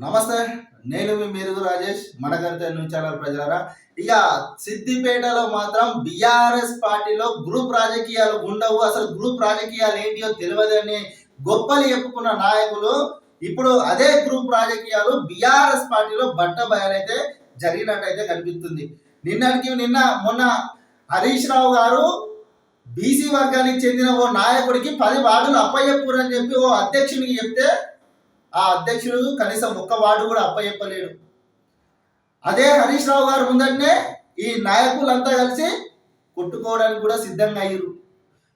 నమస్తే, నేను మీ మెరుగు రాజేష్. మనగంత న్యూస్ ఛానల్ ప్రజలారా, ఇక సిద్దిపేటలో మాత్రం బీఆర్ఎస్ పార్టీలో గ్రూప్ రాజకీయాలు ఉండవు, అసలు గ్రూప్ రాజకీయాలు ఏంటియో తెలియదని గొప్పలు చెప్పుకున్న నాయకులు ఇప్పుడు అదే గ్రూప్ రాజకీయాలు బీఆర్ఎస్ పార్టీలో బట్ట బయలైతే జరిగినట్టయితే కనిపిస్తుంది. మొన్న హరీష్ రావు గారు బీసీ వర్గానికి చెందిన ఓ నాయకుడికి 10 వార్డులు అప్పచెప్పురని చెప్పి ఓ అధ్యక్షునికి చెప్తే ఆ అధ్యక్షుడు కనీసం ఒక్క వార్డు కూడా అప్పచెప్పలేడు. అదే హరీష్ రావు గారు ముందటనే ఈ నాయకులంతా కలిసి కొట్టుకోవడానికి కూడా సిద్ధంగా అయ్యారు.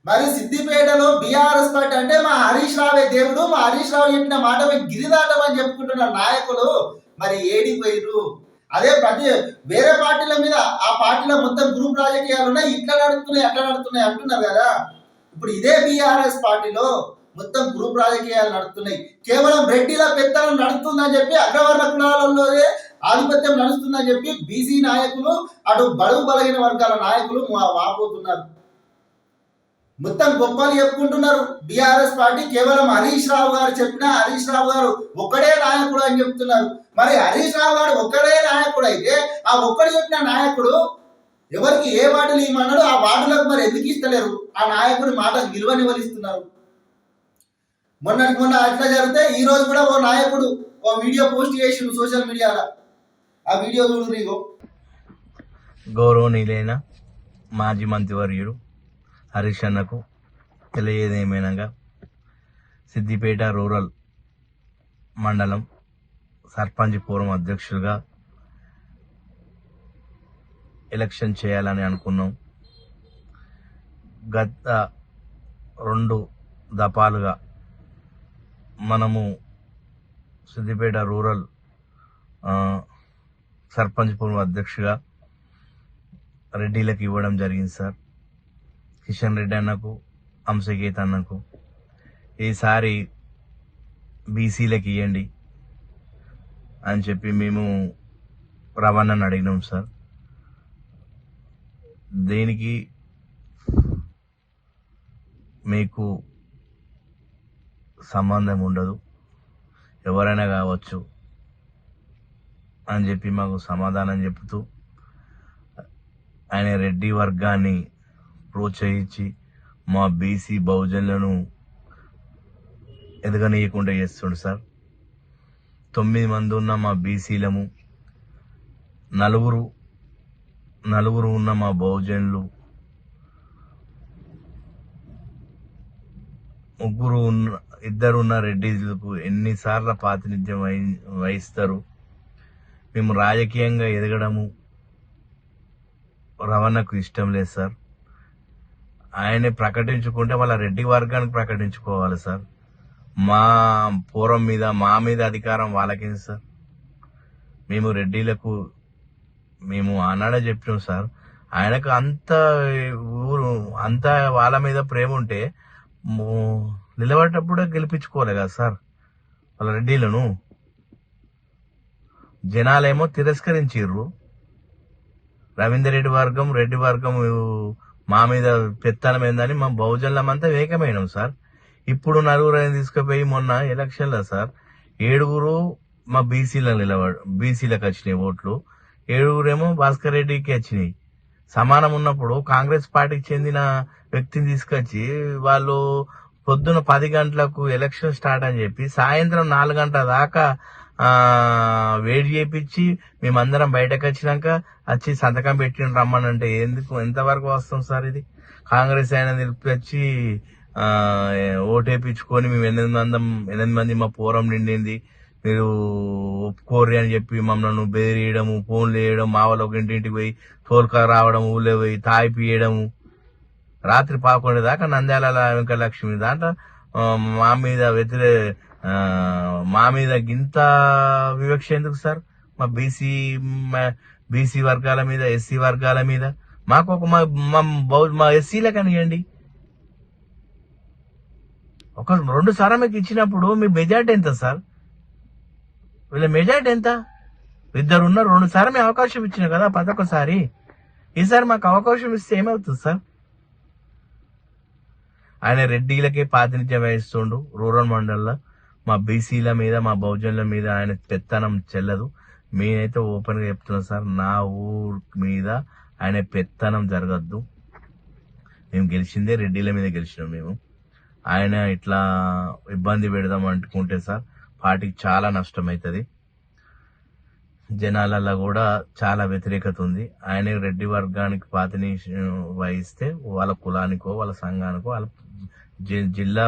మరి సిద్దిపేటలో బీఆర్ఎస్ పార్టీ అంటే మా హరీష్ రావే దేవుడు, మా హరీష్ రావు చెప్పిన మాట గిరిదాటం అని చెప్పుకుంటున్న నాయకులు మరి ఏడికి పోయిరు. అదే వేరే పార్టీల మీద ఆ పార్టీలో మొత్తం గ్రూప్ రాజకీయాలు ఉన్నాయి, ఇట్లా నడుస్తున్నాయి అట్లా నడుస్తున్నాయి అంటున్నారు కదా. ఇప్పుడు ఇదే బీఆర్ఎస్ పార్టీలో మొత్తం గ్రూప్ రాజకీయాలు నడుస్తున్నాయి. కేవలం రెడ్డిల పెత్తనం నడుస్తుందని చెప్పి, అగ్రవర్ణ కులాలలోనే ఆధిపత్యం నడుస్తుందని చెప్పి బీసీ నాయకులు, అటు బడుగు బలహీన వర్గాల నాయకులు వాపోతున్నారు. మొత్తం గొప్పలు చెప్పుకుంటున్నారు. బీఆర్ఎస్ పార్టీ కేవలం హరీష్ రావు గారు చెప్పినా హరీష్ రావు గారు ఒక్కడే నాయకుడు అని చెప్తున్నారు. మరి హరీష్ రావు గారు ఒక్కడే నాయకుడు అయితే ఆ ఒక్కడు చెప్పిన నాయకుడు ఎవరికి ఏ వార్డులు ఇవ్వమన్నాడు, ఆ వార్డులకు మరి ఎందుకు ఇస్తలేరు? ఆ నాయకుడి మాట విలువనివ్వలిస్తున్నారు. మొన్న అట్లా జరిగితే ఈ రోజు కూడా ఓ నాయకుడు ఓ వీడియో పోస్ట్ చేసిండు సోషల్ మీడియాలో. ఆ వీడియో చూడు. నీకు గౌరవనీయులైన మాజీ మంత్రివర్యుడు హరీష్ అన్నకు తెలియదేమైనగా సిద్దిపేట రూరల్ మండలం సర్పంచ్ పూర్వం అధ్యక్షులుగా ఎలక్షన్ చేయాలని అనుకున్నాం. గత 2 దఫాలుగా మనము సిద్దిపేట రూరల్ సర్పంచ్ పూర్వ అధ్యక్షుగా రెడ్డిలకు ఇవ్వడం జరిగింది సార్. కిషన్ రెడ్డి అన్నకు, అంశకేత్ అన్నకు. ఈసారి బీసీలకు ఇవ్వండి అని చెప్పి మేము రవాణాను అడిగినాం సార్. దేనికి మీకు సంబంధం ఉండదు, ఎవరైనా కావచ్చు అని చెప్పి మాకు సమాధానం చెబుతూ ఆయన రెడ్డి వర్గాన్ని ప్రోత్సహించి మా బీసీ బహుజనులను ఎదగనీయకుండా చేస్తుండు సార్. 9 మంది ఉన్న మా బీసీలము, నలుగురు ఉన్న మా బహుజనులు, 2 ఉన్న రెడ్డిలకు ఎన్నిసార్లు ప్రాతినిధ్యం వహిస్తారు. మేము రాజకీయంగా ఎదగడము రవాణాకు ఇష్టం లేదు సార్. ఆయనే ప్రకటించుకుంటే వాళ్ళ రెడ్డి వర్గానికి ప్రకటించుకోవాలి సార్. మా పూర్వం మీద మా మీద అధికారం వాళ్ళకేంది సార్? మేము రెడ్డిలకు మేము ఆనాడే చెప్పినాం సార్. ఆయనకు అంత వాళ్ళ మీద ప్రేమ ఉంటే నిలబడేటప్పుడే గెలిపించుకోవాలి కదా సార్ వాళ్ళ రెడ్డిలను. జనాలేమో తిరస్కరించిర్రు. రవీందర్ రెడ్డి వర్గం మా మీద పెత్తనం ఏందని మా బహుజనులమంతా ఏకమైనాం సార్. ఇప్పుడు 9 తీసుకుపోయి మొన్న ఎలక్షన్లో సార్ 7 మా బీసీలకు వచ్చినాయి ఓట్లు, 7 భాస్కర్ రెడ్డికి వచ్చినాయి. సమానం ఉన్నప్పుడు కాంగ్రెస్ పార్టీకి చెందిన వ్యక్తిని తీసుకొచ్చి వాళ్ళు పొద్దున 10 గంటలకు ఎలక్షన్ స్టార్ట్ అని చెప్పి సాయంత్రం 4 గంటల దాకా వేడి చేపించి మేమందరం బయటకు వచ్చినాక వచ్చి సంతకం పెట్టిన రమ్మనంటే ఎంతవరకు వస్తాం సార్? ఇది కాంగ్రెస్ ఆయన నిలిపి ఓటేపించుకొని మేము 8 మంది మా పూరం నిండింది, మీరు ఒప్పుకోర్రి అని చెప్పి మమ్మల్ని బెదిరియడము, ఫోన్లు వేయడం, మా వాళ్ళ ఇంటింటికి పోయి తోలుక రావడం, ఊళ్ళో పోయి తాయిపియడము, రాత్రి 11 దాకా నంద్యాల వెంకటలక్ష్మి దాంట్లో మా మీద గింత వివక్ష ఎందుకు సార్? మా బీసీ వర్గాల మీద, ఎస్సీ వర్గాల మీద మాకు ఒక మా ఎస్సీలకు ఇవ్వండి. ఒక 2 సార్లు మీకు ఇచ్చినప్పుడు మీ మెజార్టీ ఎంత సార్? వీళ్ళ మెజార్టీ ఎంత? 2 ఉన్నారు, 2 సార్లు మేము అవకాశం ఇచ్చిన కదా 11 ఈసారి మాకు అవకాశం ఇస్తే ఏమవుతుంది సార్? ఆయన రెడ్డిలకే ప్రాతినిధ్యం వహిస్తుండు రూరల్ మండలంలో. మా బీసీల మీద మా బహుజనుల మీద ఆయన పెత్తనం చెల్లదు. నేనైతే ఓపెన్ గా చెప్తున్నా సార్, నా ఊరు మీద ఆయన పెత్తనం జరగద్దు. మేము గెలిచిందే రెడ్డిల మీద గెలిచినాం. మేము ఆయన ఇట్లా ఇబ్బంది పెడదాం అనుకుంటే సార్ పార్టీకి చాలా నష్టం అవుతుంది. జనాలలో కూడా చాలా వ్యతిరేకత ఉంది. ఆయన రెడ్డి వర్గానికి పాతిని వహిస్తే వాళ్ళ కులానికో వాళ్ళ సంఘానికో వాళ్ళ జిల్లా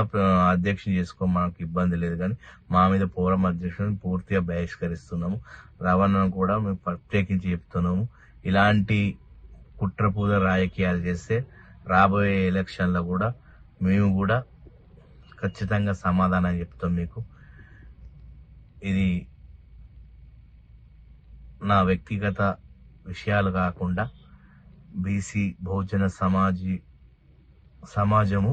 అధ్యక్షుని చేసుకో మనకు ఇబ్బంది లేదు, కానీ మా మీద పోరం అధ్యక్షుని పూర్తిగా బహిష్కరిస్తున్నాము. రవాణాను కూడా మేము ప్రత్యేకించి చెప్తున్నాము. ఇలాంటి కుట్రపూజ రాజకీయాలు చేస్తే రాబోయే ఎలక్షన్లో కూడా మేము కూడా ఖచ్చితంగా సమాధానం చెప్తాం మీకు. ఇది నా వ్యక్తిగత విషయాలు కాకుండా బీసీ బహుజన సమాజము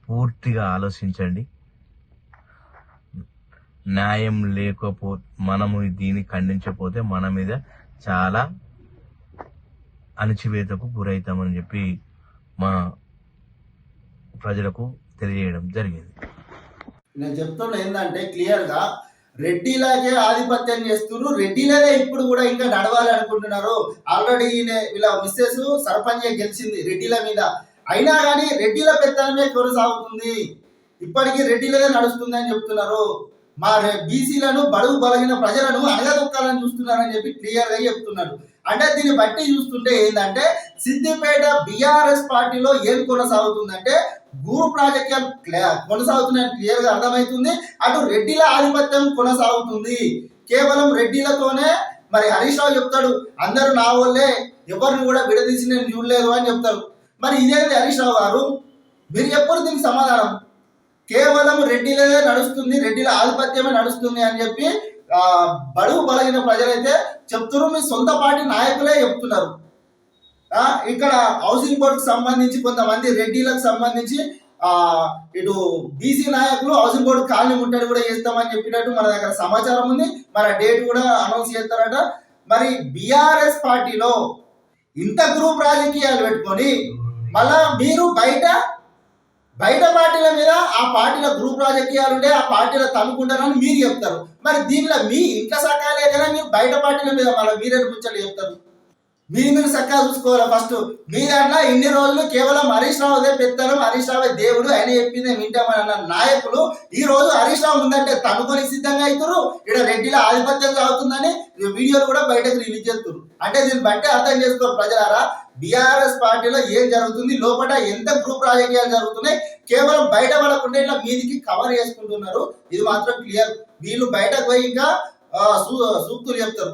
పూర్తిగా ఆలోచించండి. న్యాయం మనము దీన్ని ఖండించకపోతే మన మీద చాలా అణచివేతకు గురవుతామని చెప్పి మా ప్రజలకు తెలియజేయడం జరిగింది. నేను చెప్తున్నా ఏంటంటే క్లియర్ గా రెడ్డిలాగే ఆధిపత్యం చేస్తున్నారు. రెడ్డిలదే ఇప్పుడు కూడా ఇంకా నడవాలి అనుకుంటున్నారు. ఆల్రెడీ వీళ్ళ మిస్సెస్ సర్పంచ్ గెలిచింది రెడ్డిల మీద, అయినా కానీ రెడ్డిల పెత్తనమే కొనసాగుతుంది. ఇప్పటికీ రెడ్డిలదే నడుస్తుంది అని చెప్తున్నారు. మా బీసీలను బడుగు బలగిన ప్రజలను అణగదొక్కాలని చూస్తున్నారని చెప్పి క్లియర్ గా చెప్తున్నారు. అంటే దీన్ని బట్టి చూస్తుంటే ఏంటంటే సిద్దిపేట బీఆర్ఎస్ పార్టీలో ఏం కొనసాగుతుందంటే గ్రూప్ రాజకీయాలు కొనసాగుతున్నాయని క్లియర్ గా అర్థమవుతుంది. అటు రెడ్డిల ఆధిపత్యం కొనసాగుతుంది. కేవలం రెడ్డిలతోనే మరి హరీష్ రావు చెప్తాడు, అందరూ నా వాళ్ళే, ఎవరిని కూడా విడదీసి నేను చూడలేదు అని చెప్తారు. మరి ఇదేంటి హరీష్ రావు గారు, మీరు చెప్పరు దీనికి సమాధానం. కేవలం రెడ్డిలదే నడుస్తుంది, రెడ్డిల ఆధిపత్యమే నడుస్తుంది అని చెప్పి బడుగు బలగిన ప్రజలైతే చెప్తున్నారు. మీ సొంత పార్టీ నాయకులే చెప్తున్నారు. ఇక్కడ హౌసింగ్ బోర్డుకు సంబంధించి కొంతమంది రెడ్డిలకు సంబంధించి ఇటు బీసీ నాయకులు హౌసింగ్ బోర్డు కాలనీ ముట్టడి కూడా చేస్తామని చెప్పినట్టు మన దగ్గర సమాచారం ఉంది. మరి డేట్ కూడా అనౌన్స్ చేస్తారట. మరి బీఆర్ఎస్ పార్టీలో ఇంత గ్రూప్ రాజకీయాలు పెట్టుకొని మళ్ళా మీరు బయట పార్టీల మీద ఆ పార్టీల గ్రూప్ రాజకీయాలు ఉంటే ఆ పార్టీలో తనుకుంటారని మీరు చెప్తారు. మరి దీనిలో మీ ఇంట్లో సకాలే కదా, మీరు బయట పార్టీల మీద మళ్ళీ మీరే ముచ్చట్లు చెప్తారు. మీరు చక్కగా చూసుకోవాలి. ఫస్ట్ మీ దాంట్లో ఇన్ని రోజులు కేవలం హరీష్ రావుదే పెత్తనం, హరీష్ రావే దేవుడు, ఆయన చెప్పిందే వింటామని అన్న నాయకులు ఈ రోజు హరీష్ రావు ఉందంటే తనుకొని సిద్ధంగా అవుతారు. ఇక్కడ రెడ్డిల ఆధిపత్యం సాగుతుందని వీడియోలు కూడా బయటకు రిలీజ్ చేస్తారు. అంటే దీన్ని బట్టి అర్థం చేసుకోరు ప్రజలారా, బీఆర్ఎస్ పార్టీలో ఏం జరుగుతుంది, లోపల ఎంత గ్రూప్ రాజకీయాలు జరుగుతున్నాయి. కేవలం బయట పడకుండా ఇట్లా మీదికి కవర్ చేసుకుంటున్నారు. ఇది మాత్రం క్లియర్. వీళ్ళు బయటకు పోయి ఇంకా సూక్తులు చెప్తారు.